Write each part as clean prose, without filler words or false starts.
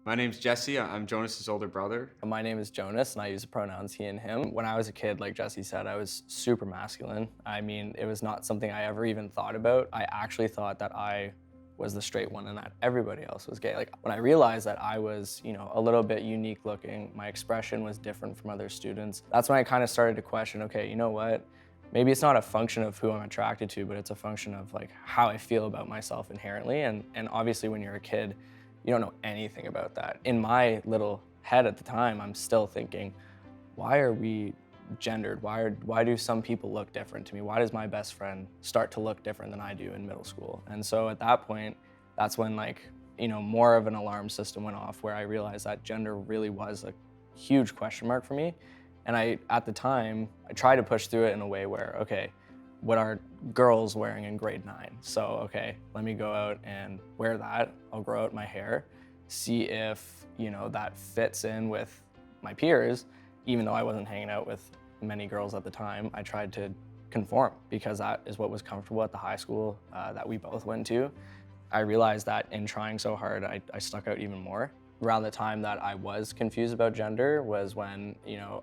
My name's Jesse. I'm Jonas's older brother. My name is Jonas, and I use the pronouns he and him. When I was a kid, like Jesse said, I was super masculine. I mean, it was not something I ever even thought about. I actually thought that I was the straight one and that everybody else was gay. Like when I realized that I was, a little bit unique looking, my expression was different from other students, that's when I kind of started to question, okay, you know what? Maybe it's not a function of who I'm attracted to, but it's a function of like how I feel about myself inherently. And obviously when you're a kid, you don't know anything about that. In my little head at the time, I'm still thinking, why are we gendered? Why do some people look different to me? Why does my best friend start to look different than I do in middle school? And so at that point, that's when more of an alarm system went off where I realized that gender really was a huge question mark for me. And at the time, I tried to push through it in a way where, okay, what are girls wearing in grade 9? So, okay, let me go out and wear that. I'll grow out my hair, see if, that fits in with my peers. Even though I wasn't hanging out with many girls at the time, I tried to conform because that is what was comfortable at the high school that we both went to. I realized that in trying so hard, I stuck out even more. Around the time that I was confused about gender was when,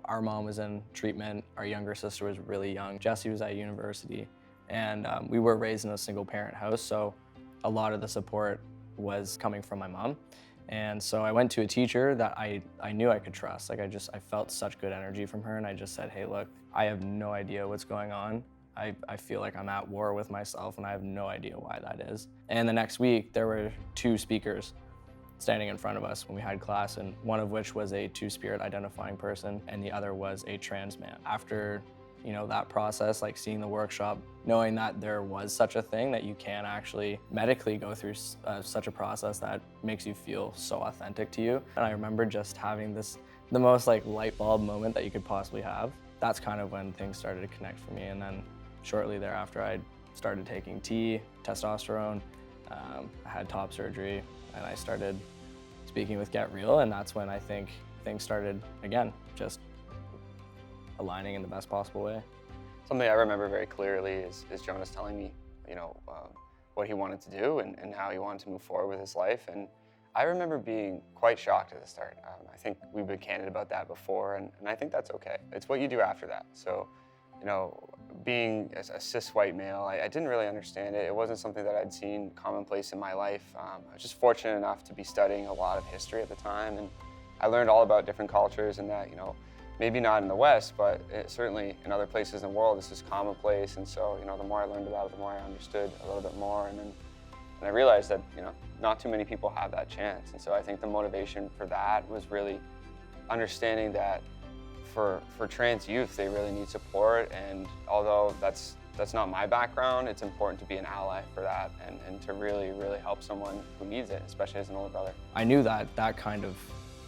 our mom was in treatment, our younger sister was really young, Jesse was at university, and we were raised in a single parent house, so a lot of the support was coming from my mom. And so I went to a teacher that I knew I could trust. Like I felt such good energy from her, and I just said, hey, look, I have no idea what's going on. I feel like I'm at war with myself, and I have no idea why that is. And the next week, there were 2 speakers standing in front of us when we had class, and one of which was a two-spirit identifying person, and the other was a trans man. After that process, like seeing the workshop, knowing that there was such a thing, that you can actually medically go through such a process that makes you feel so authentic to you. And I remember just having the most light bulb moment that you could possibly have. That's kind of when things started to connect for me. And then shortly thereafter, I started taking testosterone, I had top surgery, and I started speaking with Get Real, and that's when I think things started, again, just aligning in the best possible way. Something I remember very clearly is Jonas telling me, what he wanted to do and how he wanted to move forward with his life. And I remember being quite shocked at the start. I think we've been candid about that before, and I think that's okay. It's what you do after that. So, being a cis white male, I didn't really understand it. It wasn't something that I'd seen commonplace in my life. I was just fortunate enough to be studying a lot of history at the time, and I learned all about different cultures, and that, maybe not in the West, but certainly in other places in the world, this is commonplace. And so, the more I learned about it, the more I understood a little bit more. And I realized that, not too many people have that chance. And so I think the motivation for that was really understanding that for trans youth, they really need support. And although that's not my background, it's important to be an ally for that and to really, really help someone who needs it, especially as an older brother. I knew that kind of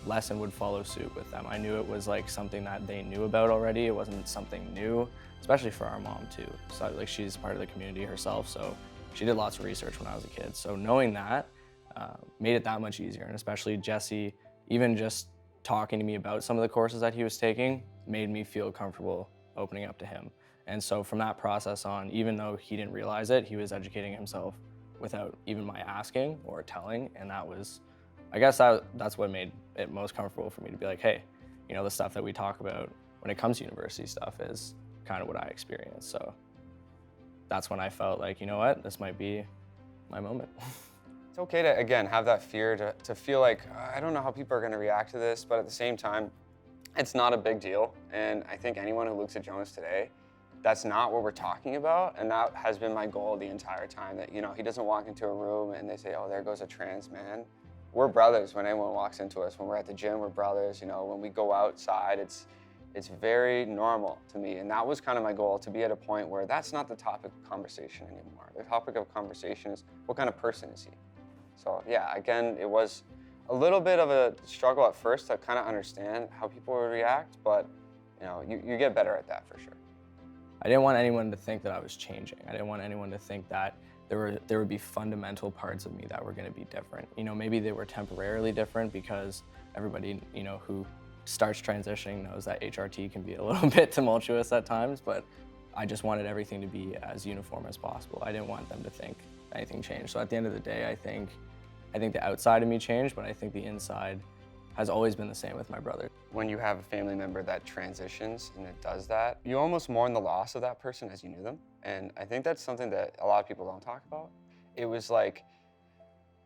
lesson would follow suit with them. I knew it was something that they knew about already. It wasn't something new, especially for our mom too. So she's part of the community herself, so she did lots of research when I was a kid. So knowing that made it that much easier, and especially Jesse, even just talking to me about some of the courses that he was taking made me feel comfortable opening up to him. And so from that process on, even though he didn't realize it, he was educating himself without even my asking or telling, and that was, I guess that's what made it most comfortable for me to be like, hey, the stuff that we talk about when it comes to university stuff is kind of what I experienced. So that's when I felt like, you know what, this might be my moment. It's okay to, again, have that fear to feel like, I don't know how people are going to react to this, but at the same time, it's not a big deal. And I think anyone who looks at Jonas today, that's not what we're talking about. And that has been my goal the entire time, that, he doesn't walk into a room and they say, oh, there goes a trans man. We're brothers when anyone walks into us. When we're at the gym, we're brothers. When we go outside, it's very normal to me. And that was kind of my goal, to be at a point where that's not the topic of conversation anymore. The topic of conversation is, what kind of person is he? So yeah, again, it was a little bit of a struggle at first to kind of understand how people would react, but you get better at that for sure. I didn't want anyone to think that I was changing. I didn't want anyone to think that there would be fundamental parts of me that were going to be different. Maybe they were temporarily different because everybody, who starts transitioning knows that HRT can be a little bit tumultuous at times, but I just wanted everything to be as uniform as possible. I didn't want them to think anything changed. So at the end of the day, I think I think the outside of me changed, but I think the inside has always been the same with my brother. When you have a family member that transitions and it does that, you almost mourn the loss of that person as you knew them. And I think that's something that a lot of people don't talk about. It was like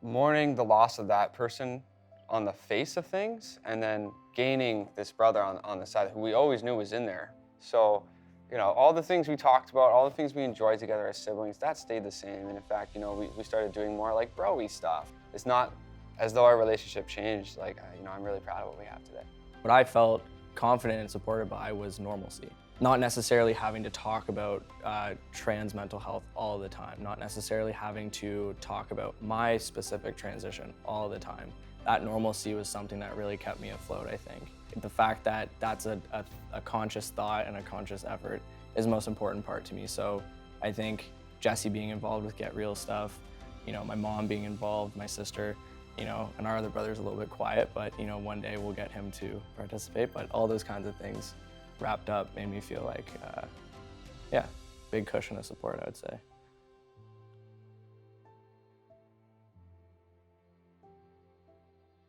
mourning the loss of that person on the face of things, and then gaining this brother on the side who we always knew was in there. So, you know, all the things we talked about, all the things we enjoyed together as siblings, that stayed the same. And in fact, you know, we started doing more like bro-y stuff. It's not as though our relationship changed. Like, you know, I'm really proud of what we have today. What I felt confident and supported by was normalcy. Not necessarily having to talk about trans mental health all the time, not necessarily having to talk about my specific transition all the time. That normalcy was something that really kept me afloat, I think. The fact that that's a conscious thought and a conscious effort is the most important part to me. So I think Jesse being involved with Get Real stuff, you know, my mom being involved, my sister, you know, and our other brother's a little bit quiet, but you know, one day we'll get him to participate. But all those kinds of things wrapped up made me feel like, yeah, big cushion of support, I would say.